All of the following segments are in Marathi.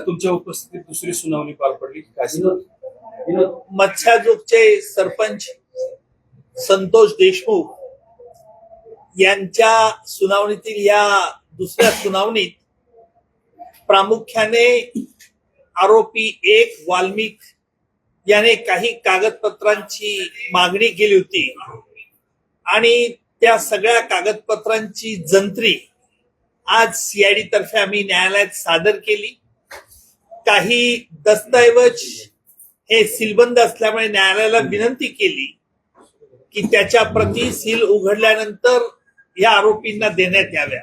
तुमच्या उपस्थितीत दुसरी सुनावणी पार पडली. मत्स्याजोगचे सरपंच संतोष देशमुख यांच्या सुनावणीतील या दुसऱ्या सुनावणीत प्रामुख्याने आरोपी एक वाल्मिक याने काही कागदपत्रांची मागणी केली होती आणि त्या सगळ्या कागदपत्रांची जंत्री आज सीआयडी तर्फे आम्ही न्यायालयात सादर केली. काही दस्तऐवज हे सीलबंद असल्यामुळे न्यायालयाला विनंती केली की त्याच्या प्रती सील उघडल्यानंतर या आरोपींना देण्यात याव्या.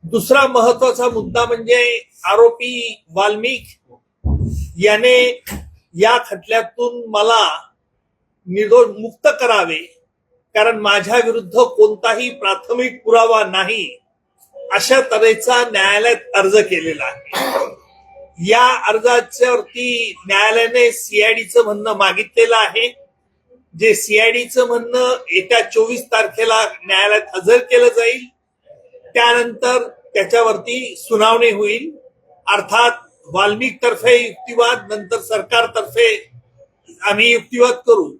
दुसरा महत्वाचा मुद्दा म्हणजे आरोपी वाल्मिक याने या खटल्यातून मला निर्दोष मुक्त करावे, कारण माझ्या विरुद्ध कोणताही प्राथमिक पुरावा नाही अशा तऱ्हेचा न्यायालयात अर्ज केलेला आहे. या अर्जाच्यावरती न्यायालयाने सीआयडीचं म्हणणं मागितलेलं आहे. जे सीआयडीचं म्हणणं येत्या 24 तारखेला न्यायालयात हजर केलं जाईल. त्यानंतर त्याच्यावरती सुनावणी होईल. अर्थात वाल्मिक तर्फे युक्तिवाद, नंतर सरकारतर्फे आम्ही युक्तिवाद करू.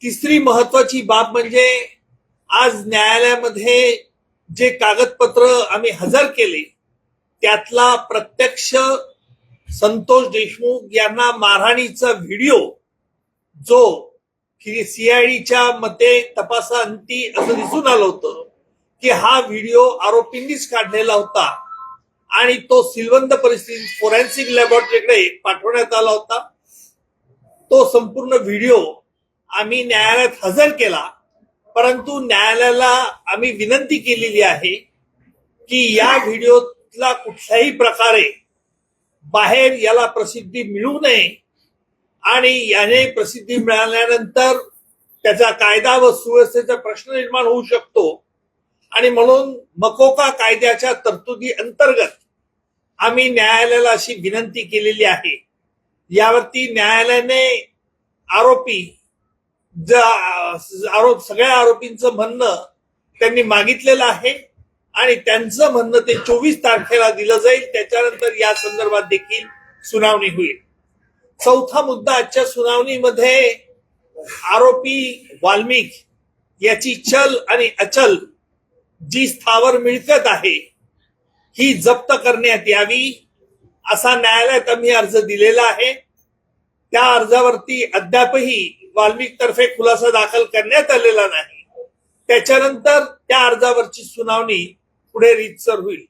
तिसरी महत्वाची बाब म्हणजे आज न्यायालयामध्ये जे कागदपत्र आम्ही हजर केले त्यातला प्रत्यक्ष संतोष देशमुख यांना मारहाणीचा व्हिडिओ जो सीआयडीच्या मते तपासाअंती असं दिसून आलं होतं की हा व्हिडिओ आरोपींनीच काढलेला होता आणि तो सीलबंद परिस्थितीत फोरेन्सिक लॅबोरेटरीकडे पाठवण्यात आला होता. तो संपूर्ण व्हिडिओ आम्ही न्यायालयात हजर केला, परंतु न्यायालयाला आम्ही विनंती केलेली आहे की या व्हिडिओला कुठल्याही प्रकारे बाहेर याला प्रसिद्धी मिळू नये आणि याने प्रसिद्धी मिळाल्यानंतर त्याचा कायदा व सुव्यवस्थेचा प्रश्न निर्माण होऊ शकतो आणि म्हणून मकोका कायद्याच्या तरतुदी अंतर्गत आम्ही न्यायालयाला अशी विनंती केलेली आहे. यावरती न्यायालयाने सगळ्या आरोपींचं म्हणणं त्यांनी मागितलेलं आहे आणि त्यांचं म्हणणं ते 24 तारखेला दिलं जाईल. त्याच्यानंतर या संदर्भात देखील सुनावणी होईल. चौथा मुद्दा आजच्या सुनावणीमध्ये आरोपी वाल्मिक याची चल आणि अचल जी स्थावर मिळकत आहे ही जप्त करण्यात यावी असा न्यायालयात आम्ही अर्ज दिलेला आहे. त्या अर्जावरती अद्यापही वाल्मिक तर्फे खुलासा दाखल करण्यात आलेला नाही. त्याच्यानंतर त्या अर्जावरची सुनावणी पुढे रीतसर होईल.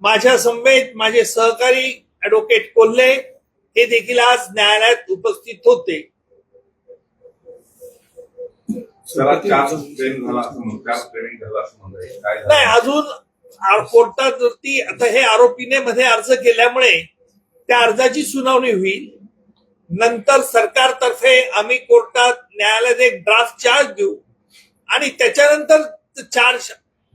माझ्या समवेत माझे सहकारी ऍडव्होकेट कोल्हे हे देखील आज न्यायालयात उपस्थित होते. नाही, अजून कोर्टावरती आता हे आरोपीने मध्ये अर्ज केल्यामुळे त्या अर्जाची सुनावणी होईल. नंतर सरकारतर्फे आम्ही कोर्टात न्यायालयात एक ड्राफ्ट चार्ज देऊ आणि त्याच्यानंतर चार्ज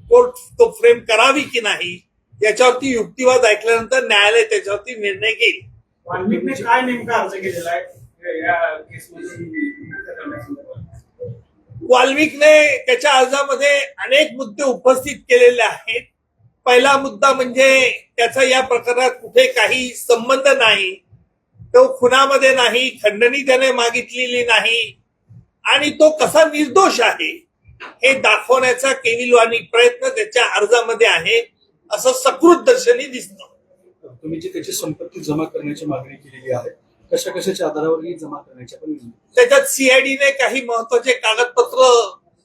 कोर्ट तो फ्रेम करावी की नाही याच्यावरती युक्तिवाद ऐकल्यानंतर न्यायालय त्याच्यावरती निर्णय घेईल. वाल्मिकने काय नेमका अर्ज केलेला आहे या केसमध्ये? वाल्मिकने त्याच्या अर्जामध्ये अनेक मुद्दे उपस्थित केलेले आहेत. पहिला मुद्दा म्हणजे त्याचा या प्रकरणात कुठे काही संबंध नाही, तो खुनामध्ये नाही, खंडणी त्याने मागितलेली नाही आणि तो कसा निर्दोष आहे हे दाखवण्याचा केविलवाणी प्रयत्न त्याच्या अर्जामध्ये आहे असं सकृत दर्शनी दिसतं. तुम्ही जी त्याची संपत्ती जमा करण्याची मागणी केलेली आहे, कशा कशाच्या आधारावर ही जमा करण्याच्या पण त्याच्यात सीआयडीने काही महत्वाचे कागदपत्र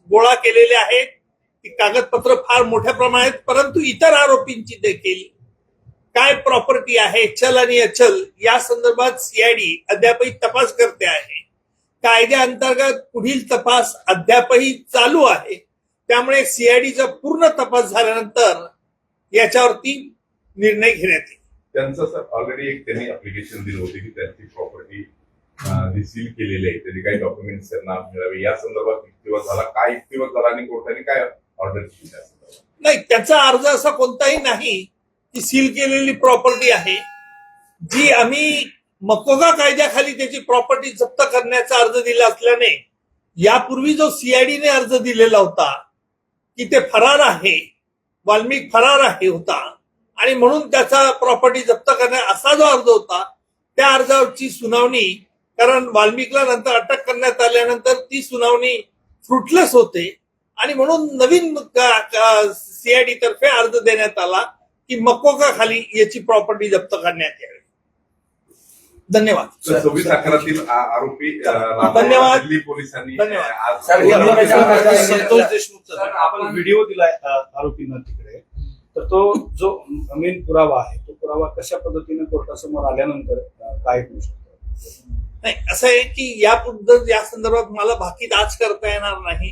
गोळा केलेले आहेत. ती कागदपत्र फार मोठ्या प्रमाणात, परंतु इतर आरोपींची देखील काय प्रॉपर्टी आहे, चल आणि अचल या संदर्भात सीआयडी अद्यापही तपास करते आहे. कायद्याअंतर्गत पुढील तपास अद्यापही चालू आहे. त्यामुळे सीआयडीचा पूर्ण तपास झाल्यानंतर याच्यावरती निर्णय घेण्यात येईल. त्यांचं सर ऑलरेडी एक त्यांनी अप्लिकेशन दिलं होते की त्यांची प्रॉपर्टी सील केलेली आहे, त्यांनी काही डॉक्युमेंट्स त्यांना मिळावे या संदर्भात युक्तिवाद झाला. काय युक्तिवाद झाला आणि कोर्टाने काय ऑर्डर केली? नाही, त्याचा अर्ज असा कोणताही नाही की सील केलेली प्रॉपर्टी आहे. जी आम्ही मकोका कायद्याखाली त्याची प्रॉपर्टी जप्त करण्याचा अर्ज दिला असल्याने यापूर्वी जो सीआयडीने अर्ज दिलेला होता की ते फरार आहे, वाल्मिक फरार आहे होता आणि म्हणून त्याचा प्रॉपर्टी जप्त करण्या असा जो अर्ज होता त्या अर्जावरची सुनावणी, कारण वाल्मिकला नंतर अटक करण्यात आल्यानंतर ती सुनावणी फ्रुटलेस होते आणि म्हणून नवीन सीआयडी तर्फे अर्ज देण्यात आला की मकोका खाली याची प्रॉपर्टी जप्त करण्यात यावी. धन्यवाद. 26/11 आरोपी धन्यवाद. दिल्ली पोलिसांनी धन्यवाद. आज संतोष देशमुखचा आपण व्हिडिओ दिलाय आरोपींना तिकडे, तर तो जो मेन पुरावा आहे तो पुरावा कशा पद्धतीने कोर्टासमोर आल्यानंतर काय होऊ शकतो? नाही, असं आहे की यापुढे या संदर्भात मला भाकीत आज करता येणार नाही.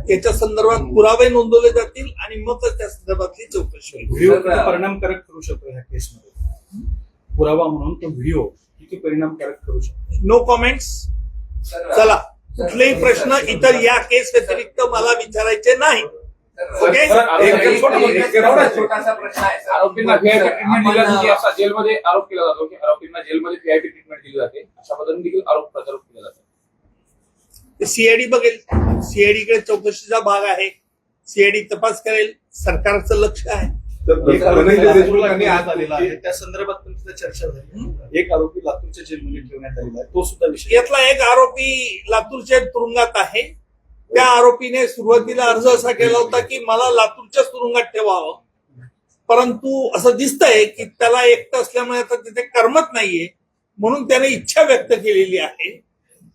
याच्या संदर्भात पुरावे नोंदवले जातील आणि मग त्या संदर्भातली चौकशी होईल. व्हिडिओ किती परिणामकारक ठरू शकतो ह्या केसमध्ये? पुरावा म्हणून तो व्हिडिओ किती परिणामकारक ठरू शकतो? No comments. चला, कुठलेही प्रश्न इतर या केस व्यतिरिक्त मला विचारायचे नाही. ओके. छोटासा प्रश्न आहे. आरोपींना व्हीआयपी ट्रीटमेंट दिली जाते, असा जेलमध्ये आरोप केला जातो की आरोपींना जेलमध्ये व्हीआयपी ट्रीटमेंट दिली जाते, अशा पद्धतीने देखील आरोप प्रत्यारोप केला जातो. सीआयडी बघेल, सीआयडी कडे चौकशीचा भाग आहे, सीआयडी तपास करेल, सरकारचं लक्ष आहे. एक आरोपी धनंजय देशमुख यांनी लातूरला आज ठेवण्यात आलेला आहे, त्या संदर्भात पण तिथं चर्चा झाली. एक आरोपी लातूरच्या जेलमध्ये ठेवण्यात आलेला आहे, तो सुद्धा विषय. यातला एक आरोपी लातूरच्या तुरुंगात आहे. त्या आरोपीने सुरुवातीला अर्ज असा केला होता की मला लातूरच्या तुरुंगात ठेवावं, परंतु असं दिसतंय की त्याला एकटं असल्यामुळे आता तिथे करमत नाहीये, म्हणून त्याने इच्छा व्यक्त केलेली आहे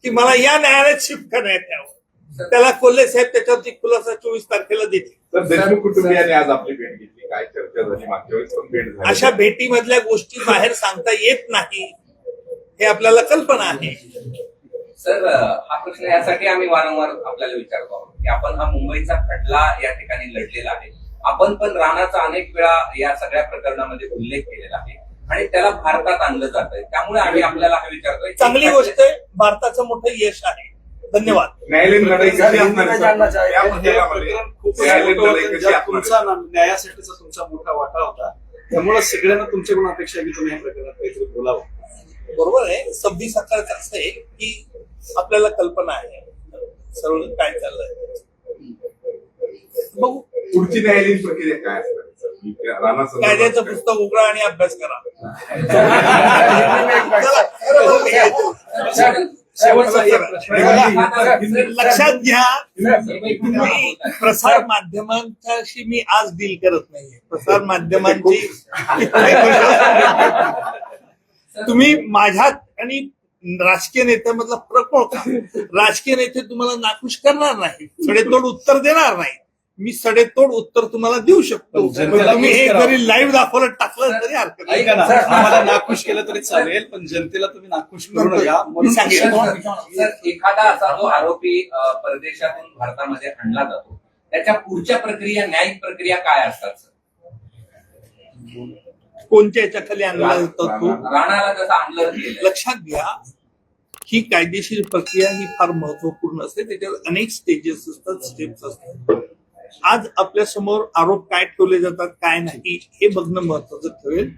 की मला या न्यायालयात शिफ्ट करण्यात यावं. त्याला कोल्हे साहेब त्याच्यावरती खुलासा 24 तारखेला देतील. तर देशमुख कुटुंबियांनी आज आपली भेट घेतली, काय चर्चा झाली? मागच्या वेळेस पण भेट झाली. अशा भेटीमधल्या गोष्टी बाहेर सांगता येत नाही हे आपल्याला कल्पना आहे. सर, हा प्रश्न यासाठी आम्ही वारंवार आपल्याला विचारतो आहोत की आपण हा मुंबईचा खटला या ठिकाणी लढलेला आहे. आपण पण राणाचा अनेक वेळा या सगळ्या प्रकरणामध्ये उल्लेख केलेला आहे आणि त्याला भारतात आणलं जात आहे. त्यामुळे आम्ही आपल्याला हे विचारतोय. चांगली गोष्ट आहे, भारताचं मोठं यश आहे. धन्यवाद. न्यायालयीन लढाई कशी असणार आहे, सर? या प्रकरणामध्ये खूप न्यायालयीन लढाई कशी असणार आहे? तुमचा न्यायासाठीचा तुमचा मोठा वाटा होता, त्यामुळे सगळ्यांना तुमच्याकडून अपेक्षा आहे की तुम्ही या प्रकरणात काहीतरी बोलावं. बरोबर आहे. 26/11 असं आहे की आपल्याला कल्पना आहे सर्व काय चाललंय. बघू, पुढची न्यायालयीन प्रक्रिया काय असणार आहे, सर? राणा कायद्याचं संदर्भात पुस्तक उघडा आणि अभ्यास करा. शेवटचा एक प्रश्न. लक्षात घ्या, तुम्ही प्रसार माध्यमांच्याशी मी आज डील करत नाहीये. प्रसार माध्यमांची तुम्ही माझ्यात आणि राजकीय नेत्यामधला फरक ओळखा. राजकीय नेते तुम्हाला नाखुश करणार नाही, सडेतोड उत्तर देणार नाही. मी सडेतोड उत्तर तुम्हाला देऊ शकतो. तुम्ही हे जरी लाईव्ह दाखवलं टाकलं तरी हरकत नाही. ऐका ना, आम्हाला नाखुश केलं तरी चालेल, पण जनतेला तुम्ही नाखुश करू नका म्हणून सांगेन. सर, एखादा असा जो आरोपी परदेशातून भारतामध्ये आणला जातो त्याच्या पुढच्या प्रक्रिया, न्यायिक प्रक्रिया काय असतात सर? कोणत्या याच्या खाली आणला जातो तो? राणाला जसं आणलं गेलं, लक्षात घ्या, ही कायदेशीर प्रक्रिया ही फार महत्वपूर्ण असते. त्याच्यात अनेक स्टेजेस असतात, स्टेप्स असतात. आज आपल्या समोर आरोप काय ठेवले जातात, काय नाही हे बघणं महत्वाचं ठरेल.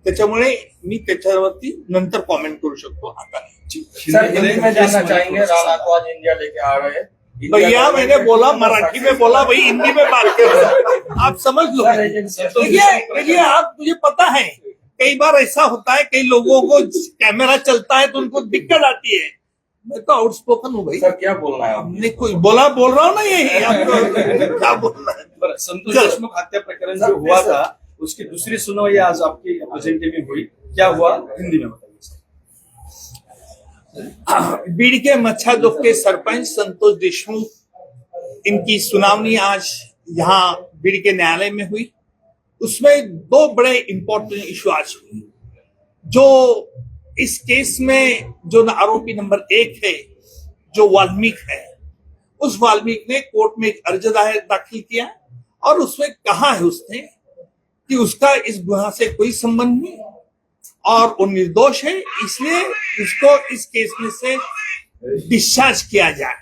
त्याच्यामुळे मी त्याच्यावरती नंतर कॉमेंट करू शकतो. आता भैया मैंने बोला मराठी में बोला, भाई हिंदी में बात कर, आप समझ लो. देखिए आप, मुझे पता है कई बार ऐसा होता है, कई लोगों को कैमरा चलता है तो उनको दिक्कत आती है. मैं तो आउटस्पोकन हूँ भाई. सर, क्या बोलना है आपने? हमने कोई बोल रहा हूँ ना, यही आपको क्या बोलना है. बरं, संतोष देशमुख हत्या प्रकरण जो हुआ था उसकी दूसरी सुनवाई आज आपकी प्रेजेंटे में हुई, क्या हुआ हिंदी में बताइए. बीड़ के मच्छादोप के सरपंच संतोष देशमुख, इनकी सुनावनी आज यहाँ बीड़ के न्यायालय में हुई. उसमें दो बड़े इंपॉर्टेंट इशू आज हुए. जो इस केस में जो आरोपी नंबर 1 है, जो वाल्मीक है, उस वाल्मीक ने कोर्ट में एक अर्ज दाखिल किया और उसमें कहा है उसने कि उसका इस गुनाह से कोई संबंध नहीं और वो निर्दोष है, इसलिए उसको इस केस में से डिस्चार्ज किया जाए.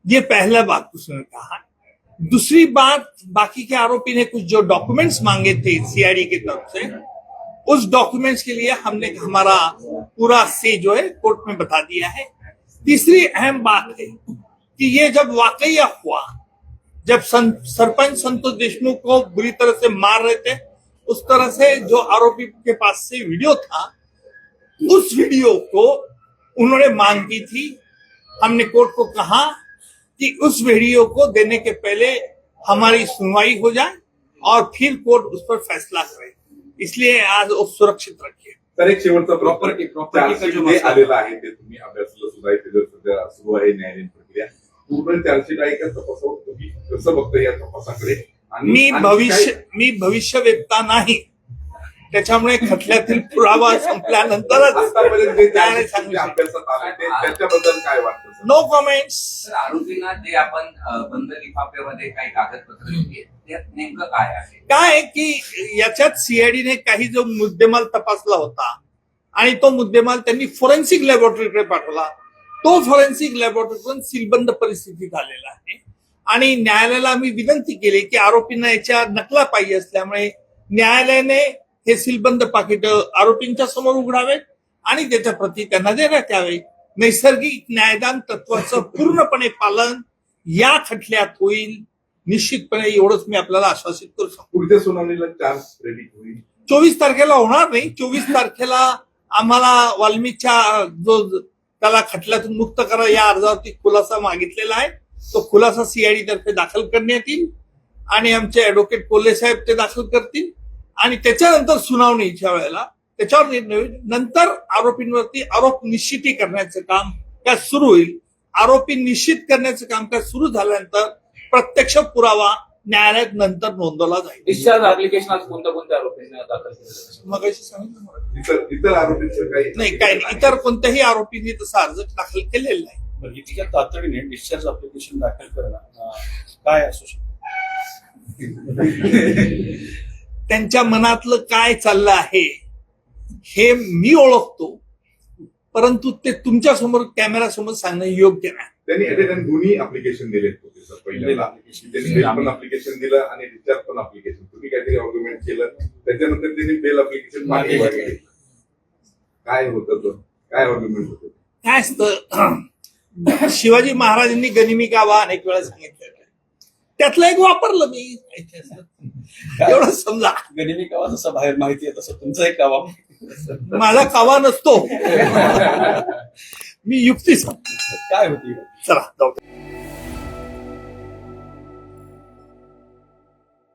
ये पहला बात उसने कहा. दूसरी बात, बाकी के आरोपी ने कुछ जो डॉक्यूमेंट्स मांगे थे सीआईडी की तरफ से, उस डॉक्यूमेंट्स के लिए हमने हमारा पूरा से जो है कोर्ट में बता दिया है. तीसरी अहम बात है कि ये जब वाकया हुआ, जब सरपंच संतोष देशमुख को बुरी तरह से मार रहे थे, उस तरह से जो आरोपी के पास से वीडियो था, उस वीडियो को उन्होंने मांग की थी। हमने कोर्ट को कहा कि उस वीडियो को देने के पहले हमारी सुनवाई हो जाए और फिर कोर्ट उस पर फैसला करे, इसलिए आज वो सुरक्षित रखिए। तर एक शेवटचा प्रॉपर्टी का जो चार्जशीट जे मसला आलेला आहे ते तुम्ही अभ्यासाला सुद्धा आहे, त्याच्यावर सध्या सुरू आहे न्यायालयीन प्रक्रिया. पूर्ण चार्जशीट आहे का तपासावर तुम्ही कसं बघता या तपासाकडे? मी भविष्यवेत्ता नाही, त्याच्यामुळे खटल्यातील पुरावा संपल्यानंतरच आतापर्यंत जे त्याने सांगू चार्जशीट अभ्यासात आले ते त्याच्याबद्दल काय वाटतं सर? No comments. तर आरोपींना जे आपण बंद लिफाफ्यामध्ये काही कागदपत्र दिली त्यात नेमकं काय आहे? काय आहे की याच्यात सीआयडीने काही जो मुद्देमाल तपासला होता आणि तो मुद्देमाल त्यांनी फॉरेन्सिक लॅबोरेटरीकडे पाठवला. तो फॉरेन्सिक लॅबोरेटरीतून सीलबंद परिस्थितीत आलेला आहे आणि न्यायालयाला आम्ही विनंती केली की आरोपींना याच्या नकला पाहिजे असल्यामुळे न्यायालयाने हे सीलबंद पाकिट आरोपींच्या समोर उघडावेत आणि त्याच्या प्रती त्यांना देण्यात यावे. नैसर्गिक न्यायदान तत्वाचं पूर्णपणे पालन या खटल्यात होईल, निश्चितपणे एवढंच मी आपल्याला आश्वासित करू शकतो. पुढच्या सुनावणीला चार्ज रेडी होईल. 24 तारखेला होणार नाही. 24 तारखेला आम्हाला वाल्मीच्या जो त्याला खटल्यातून मुक्त करा या अर्जावरती खुलासा मागितलेला आहे. तो खुलासा सीआयडी तर्फे दाखल करण्यात येईल आणि आमचे ऍडव्होकेट कोल्हे साहेब ते दाखल करतील आणि त्याच्यानंतर सुनावणीच्या वेळेला त्याच्यावर निर्णय होईल. नंतर आरोपींवरती आरोप निश्चिती करण्याचं काम काय सुरू होईल. आरोपी निश्चित करण्याचं कामकाज सुरू झाल्यानंतर प्रत्यक्ष पुरावा न्यायालयात नंतर नोंदवला जाईल. डिस्चार्ज ऍप्लिकेशन आज कोणत्या आरोपींनी दाखल केलं? मग सांगितलं मला. इतर आरोपींचं काही नाही, काही नाही. इतर कोणत्याही आरोपींनी तसा अर्ज दाखल केलेला नाही. बरं, इतक्या तातडीने डिस्चार्ज अप्लिकेशन दाखल करणं काय असू शकतं? त्यांच्या मनातलं काय चाललं आहे हे मी ओळखतो, परंतु ते तुमच्या समोर कॅमेरा समोर सांगणं योग्य नाही. त्यांनी दोन्ही अप्लिकेशन दिलेत होते सर. पहिल्यांदा त्यांनी बेल पण अप्लिकेशन दिलं आणि डिस्चार्ज पण अप्लिकेशन. तुम्ही काहीतरी आर्ग्युमेंट केलं, त्याच्यानंतर त्यांनी बेल अप्लिकेशन मागे घेतलं. काय होतं तो? काय आर्ग्युमेंट होतं? काय असतं, शिवाजी महाराजांनी गनिमी कावा अनेक वेळा सांगितलेलं आहे. त्यातलं एक वापरलं मी. एवढं समजा. गनिमी कावा जसं बाहेर माहिती आहे तसं तुमचा एक कावा माझा कावा नसतो. मी युक्ती सांगतो. काय होती? चला जाऊ.